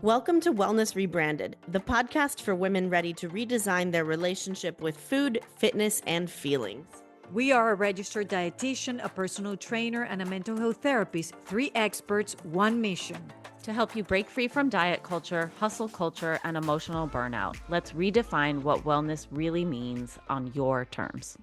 Welcome to Wellness Rebranded, the podcast for women ready to redesign their relationship with food, fitness, and feelings. We are a registered dietitian, a personal trainer, and a mental health therapist. 3 experts, 1 mission. To help you break free from diet culture, hustle culture, and emotional burnout, let's redefine what wellness really means on your terms.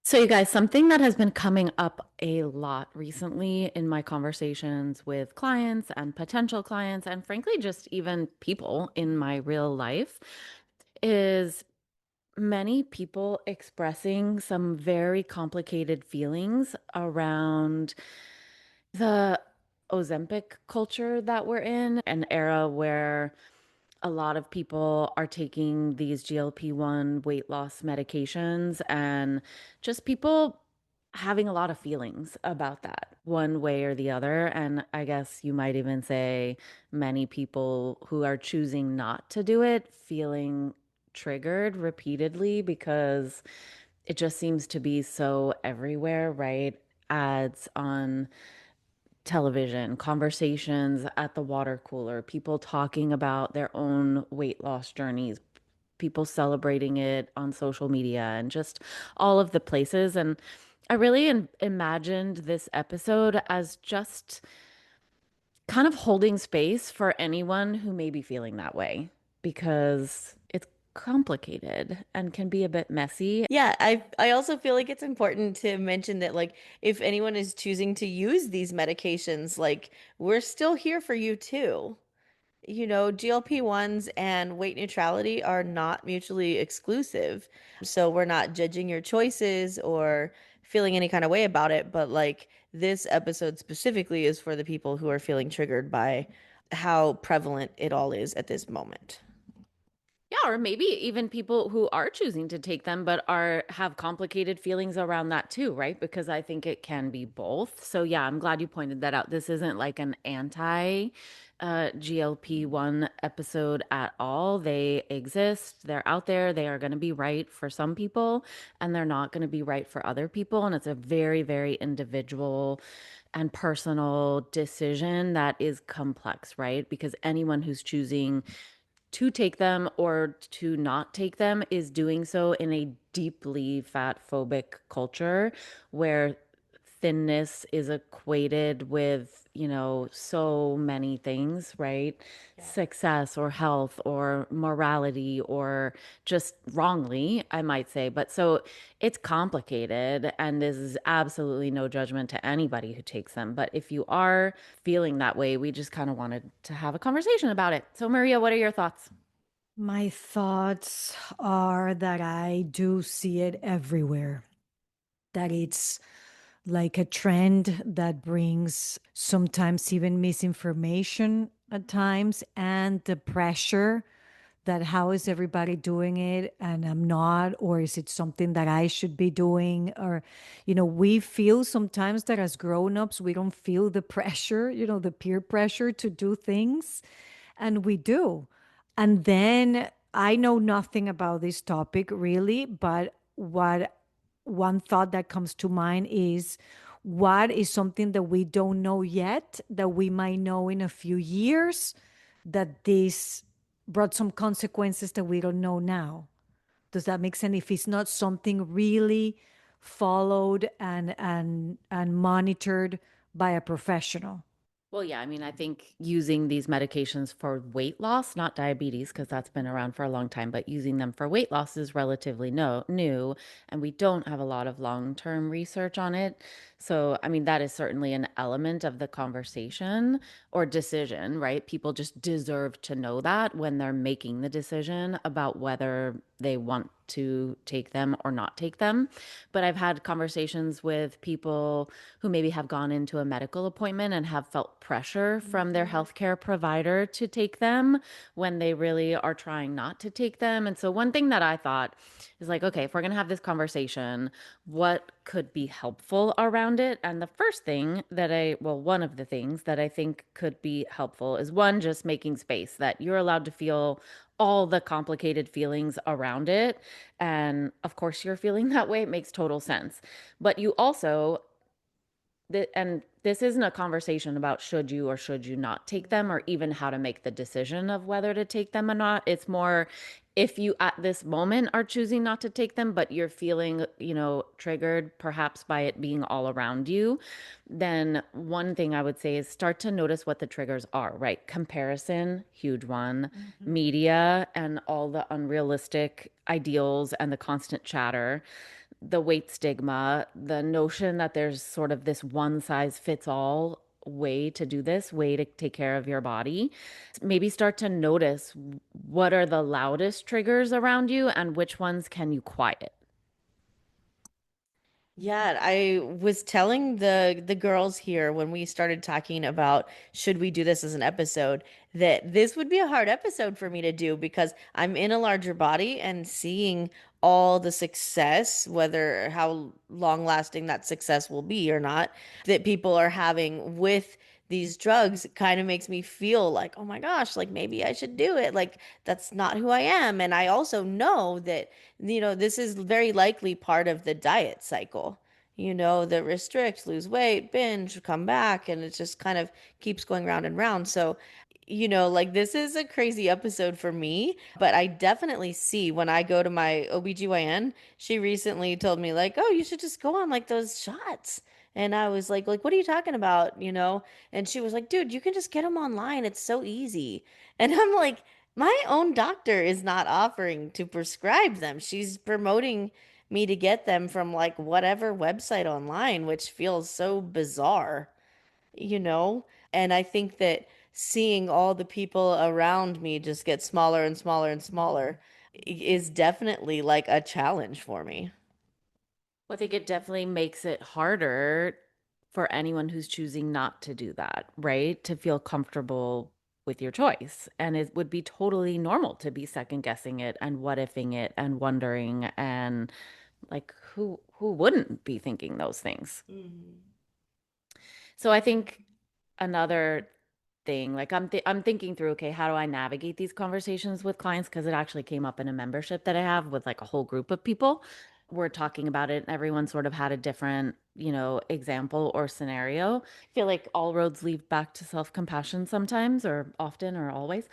So, you guys, something that has been coming up a lot recently in my conversations with clients and potential clients, and frankly, just even people in my real life, is many people expressing some very complicated feelings around the Ozempic culture that we're in, an era where a lot of people are taking these GLP-1 weight loss medications and just people having a lot of feelings about that one way or the other. And I guess you might even say many people who are choosing not to do it feeling triggered repeatedly because it just seems to be so everywhere, right? Ads on television, conversations at the water cooler, people talking about their own weight loss journeys, people celebrating it on social media, and just all of the places. And I really imagined this episode as just kind of holding space for anyone who may be feeling that way because it's complicated and can be a bit messy. Yeah, I also feel like it's important to mention that if anyone is choosing to use these medications, we're still here for you too. GLP-1s and weight neutrality are not mutually exclusive. So we're not judging your choices or feeling any kind of way about it, but this episode specifically is for the people who are feeling triggered by how prevalent it all is at this moment. Yeah, or maybe even people who are choosing to take them but are have complicated feelings around that too, right? Because I think it can be both. So yeah, I'm glad you pointed that out. This isn't like an anti GLP-1 episode at all. They exist. They're out there. They are going to be right for some people and they're not going to be right for other people, and it's a very, very individual and personal decision that is complex, right? Because anyone who's choosing to take them or to not take them is doing so in a deeply fat phobic culture where thinness is equated with, so many things, right? Yeah. Success or health or morality or just wrongly, I might say. But so it's complicated, and this is absolutely no judgment to anybody who takes them. But if you are feeling that way, we just kind of wanted to have a conversation about it. So, Maria, what are your thoughts? My thoughts are that I do see it everywhere, that it's like a trend that brings sometimes even misinformation at times, and the pressure that how is everybody doing it and I'm not, or is it something that I should be doing? Or, we feel sometimes that as grown-ups, we don't feel the pressure, the peer pressure to do things, and we do. And then I know nothing about this topic really, but what one thought that comes to mind is what is something that we don't know yet that we might know in a few years, that this brought some consequences that we don't know now. Does that make sense? If it's not something really followed and monitored by a professional. Well, yeah, I mean, I think using these medications for weight loss, not diabetes, because that's been around for a long time, but using them for weight loss is relatively new, and we don't have a lot of long-term research on it. So, I mean, that is certainly an element of the conversation or decision, right? People just deserve to know that when they're making the decision about whether they want to take them or not take them. But I've had conversations with people who maybe have gone into a medical appointment and have felt pressure from their healthcare provider to take them when they really are trying not to take them. And so one thing that I thought is like, okay, if we're going to have this conversation, what could be helpful around it? And the first thing that one of the things that I think could be helpful is one, just making space that you're allowed to feel all the complicated feelings around it. And of course, you're feeling that way. It makes total sense. But you also and this isn't a conversation about should you or should you not take them, or even how to make the decision of whether to take them or not. It's more, if you at this moment are choosing not to take them, but you're feeling, triggered perhaps by it being all around you, then one thing I would say is start to notice what the triggers are, right? Comparison, huge one, media and all the unrealistic ideals and the constant chatter, the weight stigma, the notion that there's sort of this one size fits all way to do this, way to take care of your body. Maybe start to notice what are the loudest triggers around you and which ones can you quiet. Yeah, I was telling the girls here when we started talking about should we do this as an episode, that this would be a hard episode for me to do because I'm in a larger body and seeing all the success, whether how long lasting that success will be or not, that people are having with these drugs kind of makes me feel like, oh my gosh, like maybe I should do it. Like that's not who I am. And I also know that this is very likely part of the diet cycle, that restrict, lose weight, binge, come back, and it just kind of keeps going round and round. So, like this is a crazy episode for me, but I definitely see when I go to my OBGYN, she recently told me like, "Oh, you should just go on like those shots." And I was like, what are you talking about? And she was like, dude, you can just get them online. It's so easy. And I'm like, my own doctor is not offering to prescribe them. She's promoting me to get them from like whatever website online, which feels so bizarre, you know? And I think that seeing all the people around me just get smaller and smaller and smaller is definitely like a challenge for me. Well, I think it definitely makes it harder for anyone who's choosing not to do that, right? To feel comfortable with your choice. And it would be totally normal to be second guessing it and what ifing it and wondering, and like who wouldn't be thinking those things? Mhm. So I think another thing, like I'm thinking through, okay, how do I navigate these conversations with clients? Because it actually came up in a membership that I have with like a whole group of people. We're talking about it, and everyone sort of had a different, example or scenario. I feel like all roads lead back to self-compassion sometimes, or often, or always.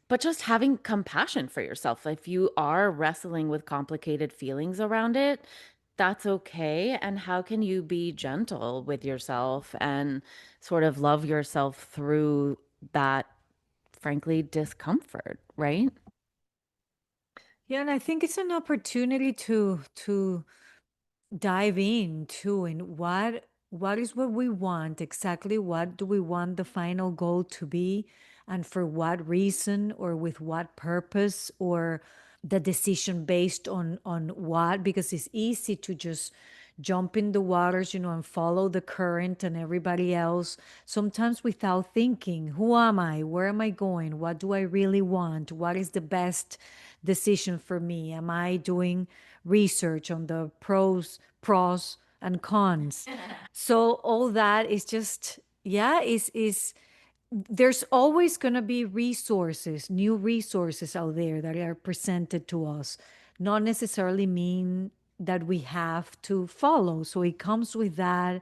But just having compassion for yourself. If you are wrestling with complicated feelings around it, that's okay. And how can you be gentle with yourself and sort of love yourself through that, frankly, discomfort, right? Yeah, and I think it's an opportunity to dive into and what is what we want exactly, what do we want the final goal to be, and for what reason or with what purpose, or the decision based on what, because it's easy to just jump in the waters, and follow the current and everybody else, sometimes without thinking, who am I, where am I going, what do I really want, what is the best decision for me, am I doing research on the pros and cons. So all that is just, yeah, is there's always going to be resources, new resources out there that are presented to us, not necessarily mean that we have to follow. So it comes with that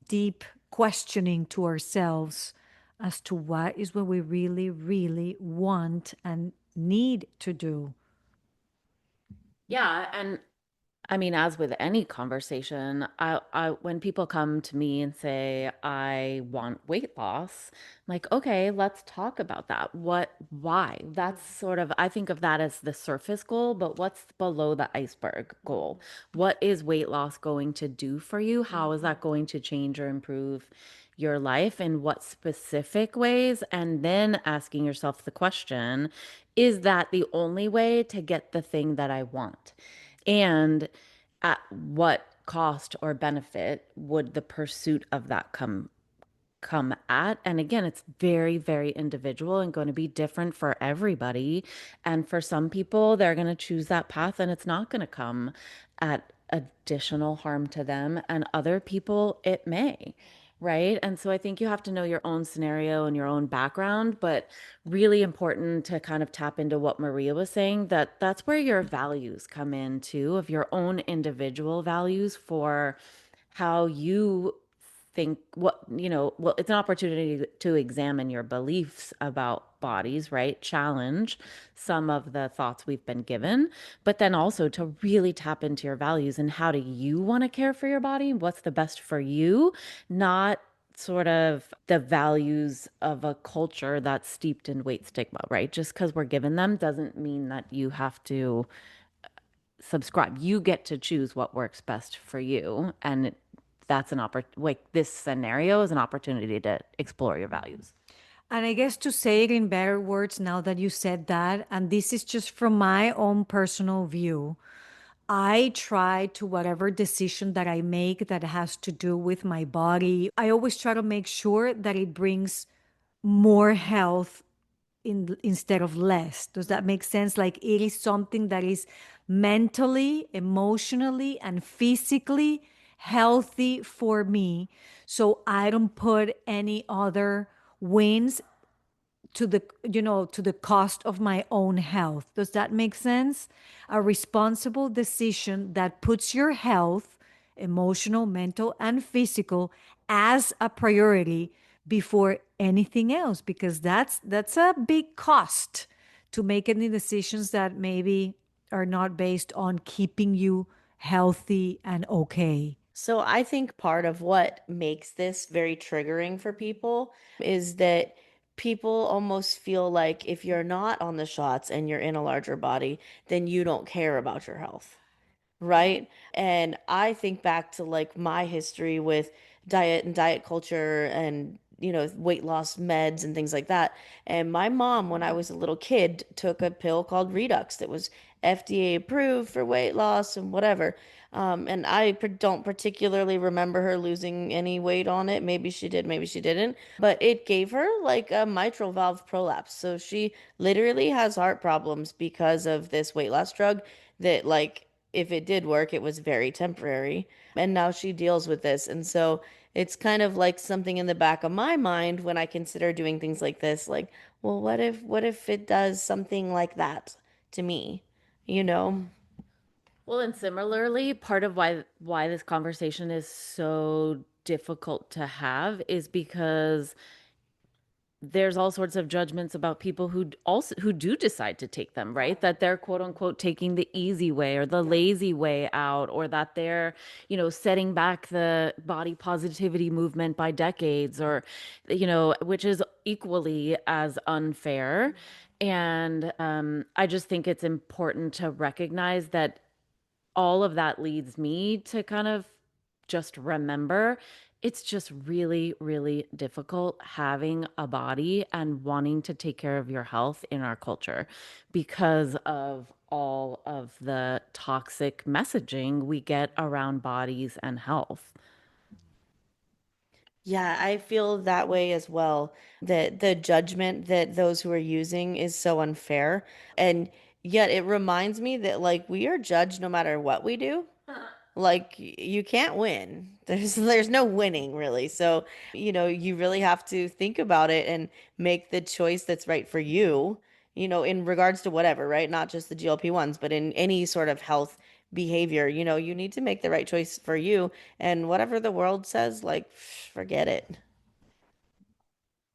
deep questioning to ourselves as to what is what we really, really want and need to do. Yeah, and I mean, as with any conversation, I when people come to me and say, I want weight loss, I'm like, okay, let's talk about that. Why? That's sort of, I think of that as the surface goal, but what's below the iceberg goal? What is weight loss going to do for you? How is that going to change or improve your life? In what specific ways? And then asking yourself the question, is that the only way to get the thing that I want? And at what cost or benefit would the pursuit of that come at? And again, it's very, very individual and going to be different for everybody. And for some people, they're going to choose that path and it's not going to come at additional harm to them. And other people, it may. Right. And so I think you have to know your own scenario and your own background, but really important to kind of tap into what Maria was saying, that that's where your values come in too, of your own individual values for how you think well, it's an opportunity to examine your beliefs about bodies, right? Challenge some of the thoughts we've been given, but then also to really tap into your values and how do you want to care for your body? What's the best for you? Not sort of the values of a culture that's steeped in weight stigma, right? Just because we're given them doesn't mean that you have to subscribe. You get to choose what works best for you. And that's an opportunity, like this scenario is an opportunity to explore your values. And I guess to say it in better words now that you said that, and this is just from my own personal view, I try to whatever decision that I make that has to do with my body, I always try to make sure that it brings more health instead of less. Does that make sense? Like it is something that is mentally, emotionally, and physically healthy for me. So I don't put any other wins to the to the cost of my own health. Does that make sense? A responsible decision that puts your health, emotional, mental, and physical, as a priority before anything else, because that's a big cost to make any decisions that maybe are not based on keeping you healthy and okay. So I think part of what makes this very triggering for people is that people almost feel like if you're not on the shots and you're in a larger body, then you don't care about your health. Right? And I think back to like my history with diet and diet culture and, weight loss meds and things like that. And my mom, when I was a little kid, took a pill called Redux that was FDA approved for weight loss and whatever. And I don't particularly remember her losing any weight on it. Maybe she did, maybe she didn't. But it gave her like a mitral valve prolapse. So she literally has heart problems because of this weight loss drug that, like, if it did work, it was very temporary. And now she deals with this. And so it's kind of like something in the back of my mind when I consider doing things like this, like, well, what if it does something like that to me? You know? Well, and similarly, part of why this conversation is so difficult to have is because there's all sorts of judgments about people who do decide to take them, right? That they're quote unquote taking the easy way or the lazy way out, or that they're, setting back the body positivity movement by decades, or, which is equally as unfair. And I just think it's important to recognize that all of that leads me to kind of just remember it's just really, really difficult having a body and wanting to take care of your health in our culture because of all of the toxic messaging we get around bodies and health. Yeah, I feel that way as well. That the judgment that those who are using is so unfair. And yet it reminds me that like we are judged no matter what we do. Like you can't win. There's no winning really. So, you really have to think about it and make the choice that's right for you, in regards to whatever, right? Not just the GLP-1s, but in any sort of health behavior, you need to make the right choice for you and whatever the world says, like forget it.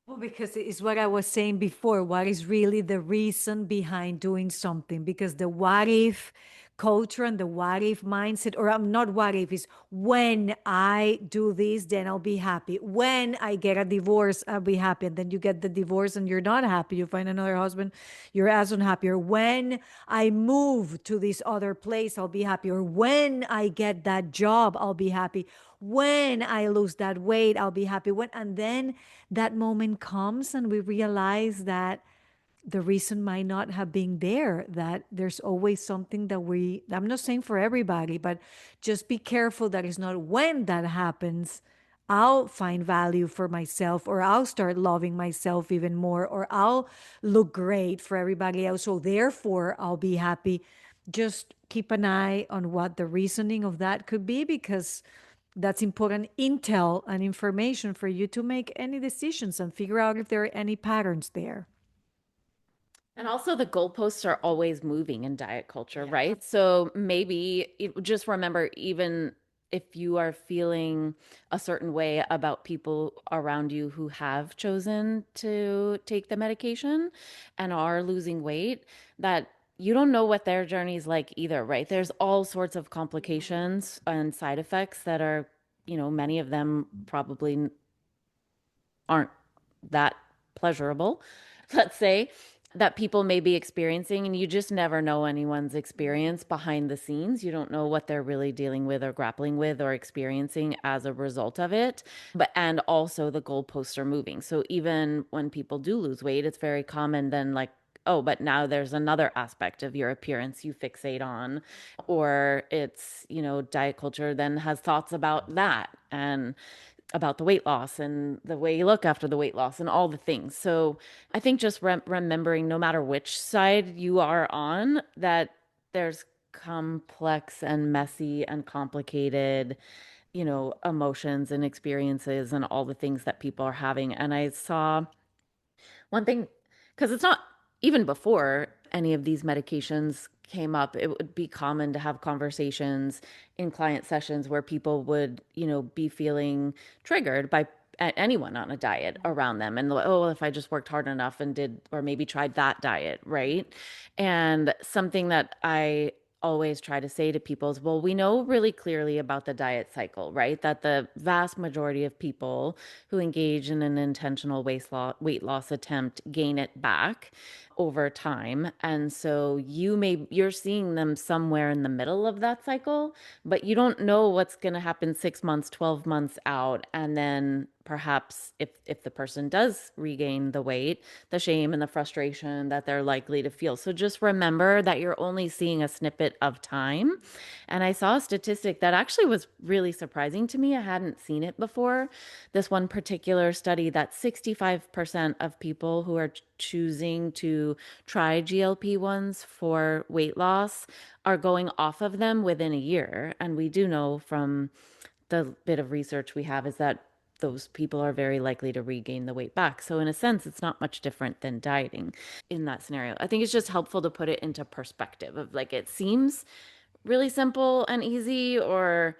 Well, because it's what I was saying before. What is really the reason behind doing something? Because the what if culture and the what if mindset, or I'm not what if, is when I do this, then I'll be happy. When I get a divorce, I'll be happy. And then you get the divorce and you're not happy. You find another husband, you're as unhappy. Or when I move to this other place, I'll be happy. Or when I get that job, I'll be happy. When I lose that weight, I'll be happy. And then that moment comes and we realize that the reason might not have been there, that there's always something that I'm not saying for everybody, but just be careful that it's not when that happens I'll find value for myself, or I'll start loving myself even more, or I'll look great for everybody else, so therefore I'll be happy. Just keep an eye on what the reasoning of that could be, because that's important intel and information for you to make any decisions and figure out if there are any patterns there. And also, the goalposts are always moving in diet culture, right? So maybe just remember, even if you are feeling a certain way about people around you who have chosen to take the medication and are losing weight, that you don't know what their journey is like either, right? There's all sorts of complications and side effects that are, many of them probably aren't that pleasurable, let's say, that people may be experiencing. And you just never know anyone's experience behind the scenes. You don't know what they're really dealing with or grappling with or experiencing as a result of it. And also the goalposts are moving. So even when people do lose weight, it's very common then, like, oh, but now there's another aspect of your appearance you fixate on, or it's, diet culture then has thoughts about that and about the weight loss and the way you look after the weight loss and all the things. So I think just remembering, no matter which side you are on, that there's complex and messy and complicated, emotions and experiences and all the things that people are having. And I saw one thing, because it's not even before any of these medications came up, it would be common to have conversations in client sessions where people would, be feeling triggered by anyone on a diet around them. And like, oh, well, if I just worked hard enough and did, or maybe tried that diet, right? And something that I always try to say to people is, well, we know really clearly about the diet cycle, right? That the vast majority of people who engage in an intentional weight loss attempt gain it back over time. And so you're seeing them somewhere in the middle of that cycle, but you don't know what's going to happen 6 months, 12 months out. And then perhaps if the person does regain the weight, the shame and the frustration that they're likely to feel. So just remember that you're only seeing a snippet of time. And I saw a statistic that actually was really surprising to me. I hadn't seen it before. This one particular study, that 65% of people who are choosing to try GLP-1s for weight loss are going off of them within a year. And we do know from the bit of research we have is that those people are very likely to regain the weight back. So in a sense, it's not much different than dieting in that scenario. I think it's just helpful to put it into perspective of, like, it seems really simple and easy, or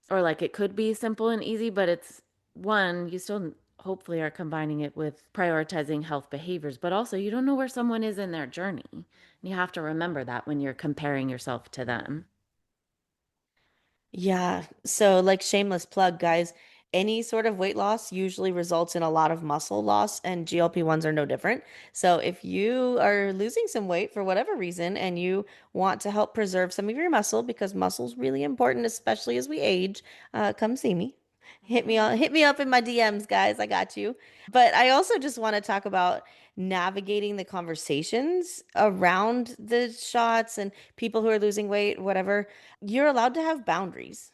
like it could be simple and easy, but it's one, you still hopefully are combining it with prioritizing health behaviors, but also you don't know where someone is in their journey. And you have to remember that when you're comparing yourself to them. Yeah. So, like, shameless plug, guys, any sort of weight loss usually results in a lot of muscle loss, and GLP-1s are no different. So, if you are losing some weight for whatever reason and you want to help preserve some of your muscle, because muscle's really important, especially as we age, come see me. Hit me up in my DMs, guys. I got you. But I also just want to talk about navigating the conversations around the shots and people who are losing weight, whatever. You're allowed to have boundaries.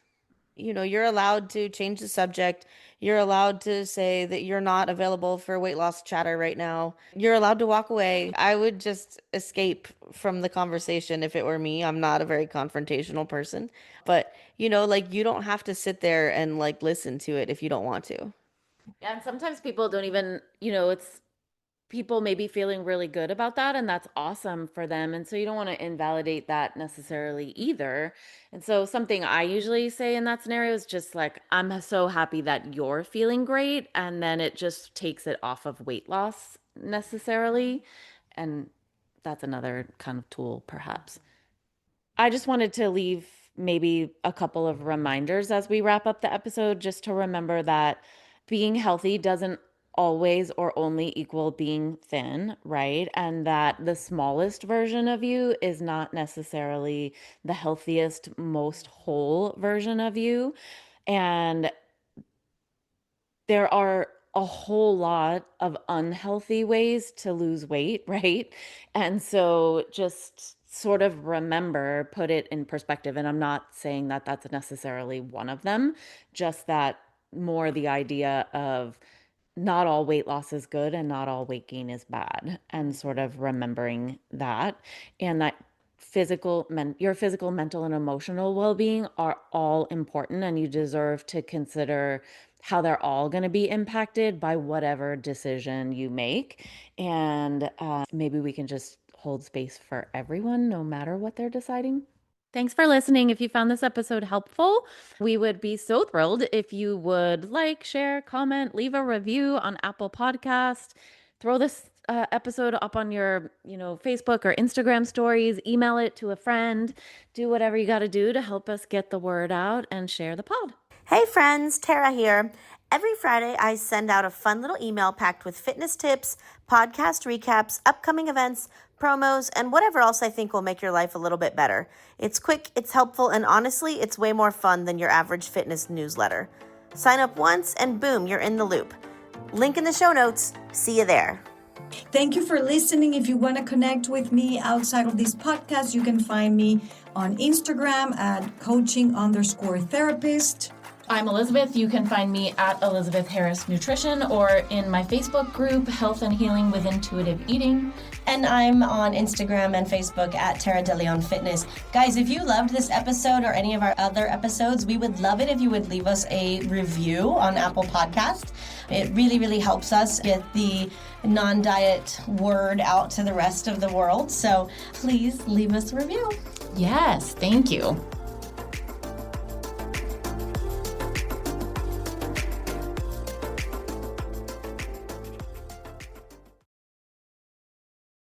You're allowed to change the subject. You're allowed to say that you're not available for weight loss chatter right now. You're allowed to walk away. I would just escape from the conversation if it were me. I'm not a very confrontational person, but like, you don't have to sit there and like listen to it if you don't want to. Yeah, and sometimes people don't even, it's people may be feeling really good about that, and that's awesome for them. And so you don't want to invalidate that necessarily either. And so something I usually say in that scenario is just like, I'm so happy that you're feeling great. And then it just takes it off of weight loss necessarily. And that's another kind of tool, perhaps. I just wanted to leave maybe a couple of reminders as we wrap up the episode, just to remember that being healthy doesn't always or only equal being thin, right? And that the smallest version of you is not necessarily the healthiest, most whole version of you. And there are a whole lot of unhealthy ways to lose weight, right? And so just sort of remember, put it in perspective. And I'm not saying that that's necessarily one of them, just that more the idea of not all weight loss is good and not all weight gain is bad, and sort of remembering that, and that your physical, mental, and emotional well-being are all important, and you deserve to consider how they're all going to be impacted by whatever decision you make. And maybe we can just hold space for everyone no matter what they're deciding. Thanks for listening. If you found this episode helpful, we would be so thrilled if you would like, share, comment, leave a review on Apple Podcast. Throw this episode up on your, Facebook or Instagram stories. Email it to a friend. Do whatever you got to do to help us get the word out and share the pod. Hey friends, Tara here. Every Friday, I send out a fun little email packed with fitness tips, podcast recaps, upcoming events, promos, and whatever else I think will make your life a little bit better. It's quick, it's helpful, and honestly, it's way more fun than your average fitness newsletter. Sign up once and boom, you're in the loop. Link in the show notes. See you there. Thank you for listening. If you want to connect with me outside of this podcast, you can find me on Instagram at coaching_therapist. I'm Elizabeth. You can find me at Elizabeth Harris Nutrition or in my Facebook group, Health and Healing with Intuitive Eating. And I'm on Instagram and Facebook at Tara De Leon Fitness. Guys, if you loved this episode or any of our other episodes, we would love it if you would leave us a review on Apple Podcast. It really, really helps us get the non-diet word out to the rest of the world. So please leave us a review. Yes, thank you.